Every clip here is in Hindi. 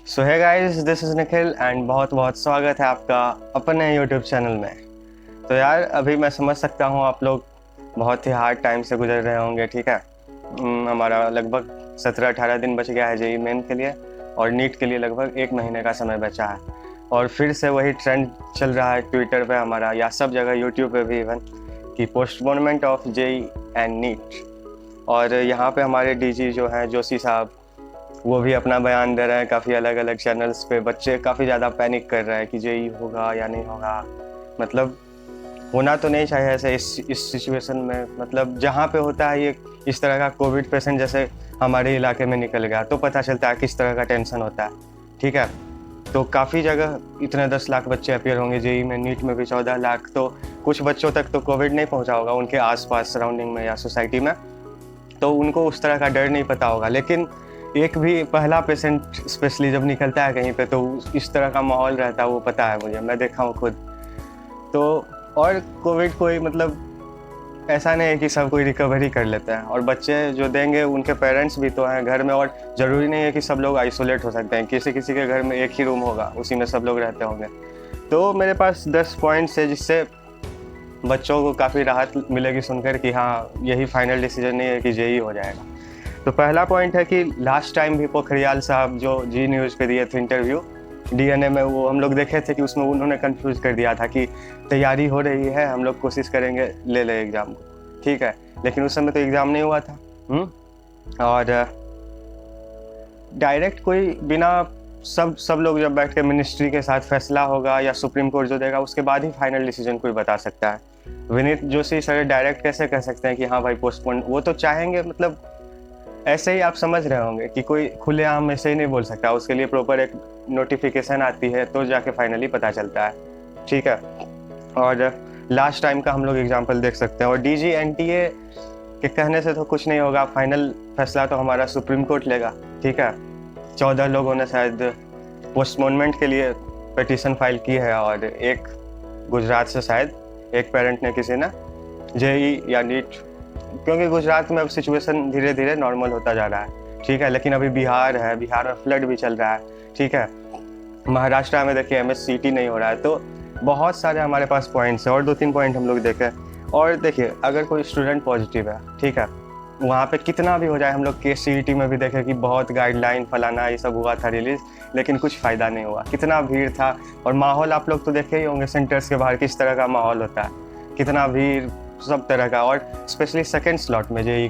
सो है guys, this is Nikhil and बहुत बहुत स्वागत है आपका अपने यूट्यूब चैनल में। तो यार अभी मैं समझ सकता हूँ आप लोग बहुत ही हार्ड टाइम से गुजर रहे होंगे, ठीक है। हमारा लगभग 17-18 दिन बच गया है जेई मेन के लिए और नीट के लिए लगभग 1 महीने का समय बचा है। और फिर से वही ट्रेंड चल रहा है ट्विटर पे हमारा या सब जगह यूट्यूब पे भी इवन कि postponement of JEE and NEET. और यहाँ पे हमारे डीजी जो हैं जोशी साहब, वो भी अपना बयान दे रहे हैं काफ़ी अलग अलग चैनल्स पे। बच्चे काफ़ी ज़्यादा पैनिक कर रहे हैं कि जेई होगा या नहीं होगा। मतलब होना तो नहीं चाहिए ऐसे इस सिचुएशन में। मतलब जहाँ पे होता है ये इस तरह का कोविड पेशेंट जैसे हमारे इलाके में निकल गया तो पता चलता है किस तरह का टेंशन होता है, ठीक है। तो काफ़ी जगह इतने 10 लाख बच्चे अपियर होंगे जेई में, नीट में भी 14 लाख। तो कुछ बच्चों तक तो कोविड नहीं पहुँचा होगा उनके आसपास सराउंडिंग में या सोसाइटी में, तो उनको उस तरह का डर नहीं पता होगा। लेकिन एक भी पहला पेशेंट स्पेशली जब निकलता है कहीं पे तो इस तरह का माहौल रहता है, वो पता है मुझे, मैं देखा हूँ खुद। तो और कोविड कोई मतलब ऐसा नहीं है कि सब कोई रिकवरी कर लेता है। और बच्चे जो देंगे उनके पेरेंट्स भी तो हैं घर में, और ज़रूरी नहीं है कि सब लोग आइसोलेट हो सकते हैं। किसी किसी के घर में एक ही रूम होगा, उसी में सब लोग रहते होंगे। तो मेरे पास 10 पॉइंट्स है जिससे बच्चों को काफ़ी राहत मिलेगी सुनकर कि हाँ यही फाइनल डिसीजन नहीं है कि जेई हो जाएगा। तो पहला पॉइंट है कि लास्ट टाइम भी पोखरियाल साहब जो जी न्यूज़ पे दिए थे इंटरव्यू डीएनए में, वो हम लोग देखे थे कि उसमें उन्होंने कंफ्यूज कर दिया था कि तैयारी हो रही है, हम लोग कोशिश करेंगे ले ले एग्ज़ाम को, ठीक है। लेकिन उस समय तो एग्ज़ाम नहीं हुआ था। और डायरेक्ट कोई बिना सब लोग जब बैठ के मिनिस्ट्री के साथ फैसला होगा या सुप्रीम कोर्ट जो देगा उसके बाद ही फाइनल डिसीजन कोई बता सकता है। विनीत जोशी सर डायरेक्ट कैसे कह सकते हैं कि हाँ भाई पोस्टपोन, वो तो चाहेंगे। मतलब ऐसे ही आप समझ रहे होंगे कि कोई खुलेआम ऐसे ही नहीं बोल सकता, उसके लिए प्रॉपर एक नोटिफिकेशन आती है तो जाके फाइनली पता चलता है, ठीक है। और लास्ट टाइम का हम लोग एग्जांपल देख सकते हैं। और डीजी एनटीए के कहने से तो कुछ नहीं होगा, फाइनल फैसला तो हमारा सुप्रीम कोर्ट लेगा, ठीक है। 14 लोगों ने शायद पोस्टपोनमेंट के लिए पिटीशन फाइल की है और एक गुजरात से शायद एक पेरेंट ने, किसी ने जेई या नीट, क्योंकि गुजरात में अब सिचुएशन धीरे धीरे नॉर्मल होता जा रहा है, ठीक है। लेकिन अभी बिहार है, बिहार में फ्लड भी चल रहा है, ठीक है। महाराष्ट्र में देखिए एमएससीटी नहीं हो रहा है। तो बहुत सारे हमारे पास पॉइंट्स हैं और 2-3 पॉइंट हम लोग देखें। और देखिए अगर कोई स्टूडेंट पॉजिटिव है, ठीक है, वहाँ पे कितना भी हो जाए, हम लोग केसीईटी में भी देखे कि बहुत गाइडलाइन फलाना ये सब हुआ था रिलीज, लेकिन कुछ फ़ायदा नहीं हुआ। कितना भीड़ था और माहौल आप लोग तो देखे ही होंगे सेंटर्स के बाहर किस तरह का माहौल होता है, कितना भीड़, सब तरह का। और स्पेशली सेकेंड स्लॉट में जेई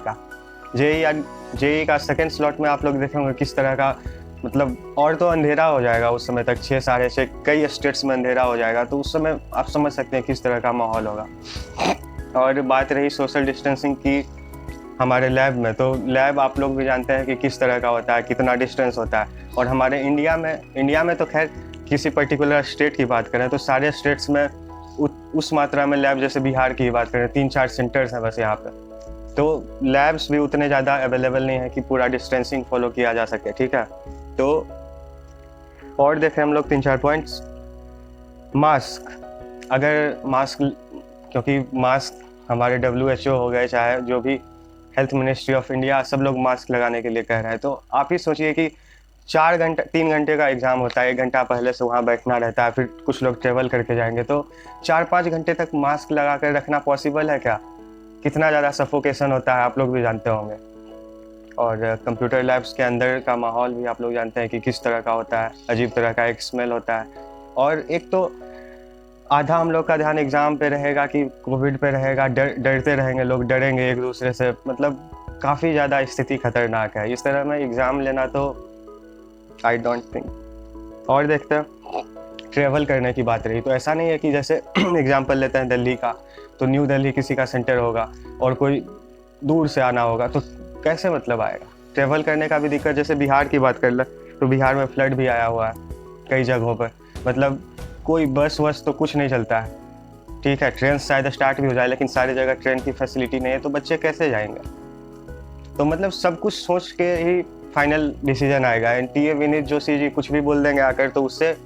का सेकेंड स्लॉट में आप लोग देखे होंगे किस तरह का, मतलब और तो अंधेरा हो जाएगा उस समय तक, 6-6:30 कई स्टेट्स में अंधेरा हो जाएगा। तो उस समय आप समझ सकते हैं किस तरह का माहौल होगा। और बात रही सोशल डिस्टेंसिंग की हमारे लैब में, तो लैब आप लोग भी जानते हैं कि किस तरह का होता है, कितना डिस्टेंस होता है। और हमारे इंडिया में तो खैर किसी पर्टिकुलर स्टेट की बात करें तो सारे स्टेट्स में उस मात्रा में लैब, जैसे बिहार की बात करें 3-4 सेंटर्स हैं बस यहाँ पे, तो लैब्स भी उतने ज़्यादा अवेलेबल नहीं है कि पूरा डिस्टेंसिंग फॉलो किया जा सके, ठीक है। तो और देखें हम लोग 3-4 पॉइंट्स। मास्क, अगर मास्क, क्योंकि मास्क हमारे WHO हो गए, चाहे जो भी हेल्थ मिनिस्ट्री ऑफ इंडिया, सब लोग मास्क लगाने के लिए कह रहे हैं। तो आप ही सोचिए कि 3 घंटे का एग्ज़ाम होता है, 1 घंटा पहले से वहाँ बैठना रहता है, फिर कुछ लोग ट्रेवल करके जाएंगे, तो 4-5 घंटे तक मास्क लगा कर रखना पॉसिबल है क्या? कितना ज़्यादा सफोकेशन होता है आप लोग भी जानते होंगे। और कंप्यूटर लैब्स के अंदर का माहौल भी आप लोग जानते हैं कि किस तरह का होता है, अजीब तरह का एक स्मेल होता है। और एक तो आधा हम लोग का ध्यान एग्ज़ाम पे रहेगा कि कोविड पे रहेगा, डरते रहेंगे लोग, डरेंगे एक दूसरे से। मतलब काफ़ी ज़्यादा स्थिति खतरनाक है इस तरह में एग्ज़ाम लेना, तो आई डोंट थिंक। और देखते हैं ट्रेवल करने की बात रही, तो ऐसा नहीं है कि जैसे एग्जाम्पल लेते हैं दिल्ली का, तो न्यू दिल्ली किसी का सेंटर होगा और कोई दूर से आना होगा तो कैसे मतलब आएगा। ट्रेवल करने का भी दिक्कत, जैसे बिहार की बात कर ले तो बिहार में फ्लड भी आया हुआ है कई जगहों पर। मतलब कोई बस वस तो कुछ नहीं चलता है, ठीक है। ट्रेन शायद स्टार्ट भी हो जाए लेकिन सारी जगह ट्रेन की फैसिलिटी नहीं है, तो बच्चे कैसे जाएंगे। तो मतलब सब कुछ सोच के ही फाइनल डिसीजन आएगा। एनटीए विनीत जोशी जी कुछ भी बोल देंगे आकर, तो उससे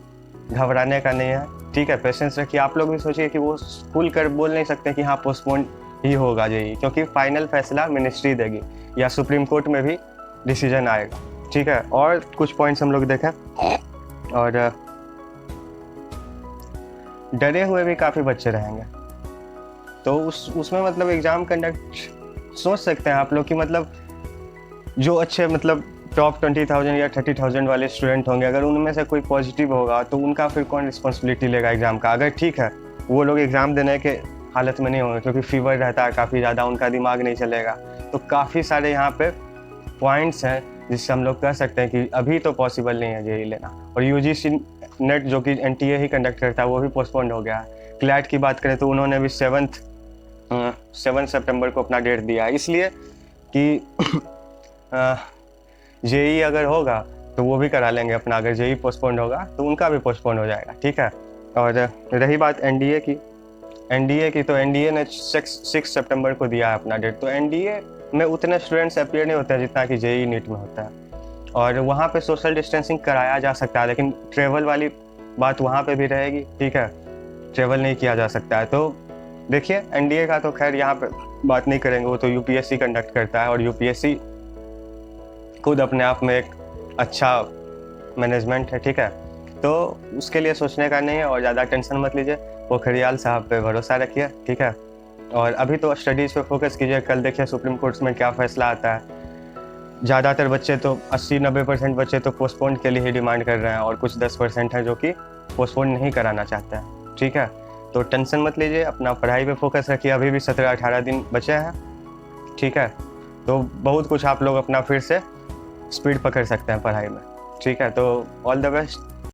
घबराने का नहीं है, ठीक है। पेशेंस रखिए। आप लोग भी सोचिए कि वो खुल कर बोल नहीं सकते कि हाँ पोस्टपोन ही होगा जेई, क्योंकि फाइनल फैसला मिनिस्ट्री देगी या सुप्रीम कोर्ट में भी डिसीजन आएगा, ठीक है, और कुछ पॉइंट्स हम लोग देखें। और डरे हुए भी काफ़ी बच्चे रहेंगे, तो उसमें मतलब एग्ज़ाम कंडक्ट सोच सकते हैं आप लोग कि मतलब जो अच्छे मतलब टॉप 20,000 या 30,000 वाले स्टूडेंट होंगे, अगर उनमें से कोई पॉजिटिव होगा तो उनका फिर कौन रिस्पॉन्सिबिलिटी लेगा एग्ज़ाम का। अगर ठीक है वो लोग एग्ज़ाम देने के हालत में नहीं होंगे क्योंकि फीवर रहता है काफ़ी ज़्यादा, उनका दिमाग नहीं चलेगा, तो काफ़ी सारे यहाँ पे पॉइंट्स हैं जिससे हम लोग कह सकते हैं कि अभी तो पॉसिबल नहीं है जेईई लेना। और यूजीसी नेट जो कि एनटीए ही कंडक्ट करता है वो भी पोस्टपोन्ड हो गया है। क्लैट की बात करें तो उन्होंने भी 7 सितंबर को अपना डेट दिया है, इसलिए कि जेईई अगर होगा तो वो भी करा लेंगे अपना, अगर जेईई पोस्टपोन्ड होगा तो उनका भी पोस्टपोन्ड हो जाएगा, ठीक है। और रही बात एनडीए की तो एनडीए ने 6 सितंबर को दिया है अपना डेट, तो एनडीए में उतने स्टूडेंट्स अपीयर नहीं होते हैं जितना कि जेईई नीट में होता है। और वहाँ पे सोशल डिस्टेंसिंग कराया जा सकता है, लेकिन ट्रेवल वाली बात वहाँ पे भी रहेगी, ठीक है, ट्रेवल नहीं किया जा सकता है। तो देखिए एनडीए का तो खैर यहाँ पे बात नहीं करेंगे, वो तो यूपीएससी कंडक्ट करता है, और यूपीएससी खुद अपने आप में एक अच्छा मैनेजमेंट है, ठीक है, तो उसके लिए सोचने का नहीं है और ज़्यादा टेंशन मत लीजिए, पोखरियाल साहब पे भरोसा रखिए, ठीक है। और अभी तो स्टडीज़ पे फोकस कीजिए, कल देखिए सुप्रीम कोर्ट में क्या फैसला आता है। ज़्यादातर बच्चे तो 80-90% बच्चे तो पोस्टपोन के लिए ही डिमांड कर रहे हैं, और कुछ 10% है जो कि पोस्टपोन नहीं कराना चाहते हैं, ठीक है। तो टेंशन मत लीजिए, अपना पढ़ाई पे फोकस रखिए, अभी भी 17-18 दिन बचे हैं, ठीक है। तो बहुत कुछ आप लोग अपना फिर से स्पीड पकड़ सकते हैं पढ़ाई में, ठीक है। तो ऑल द बेस्ट।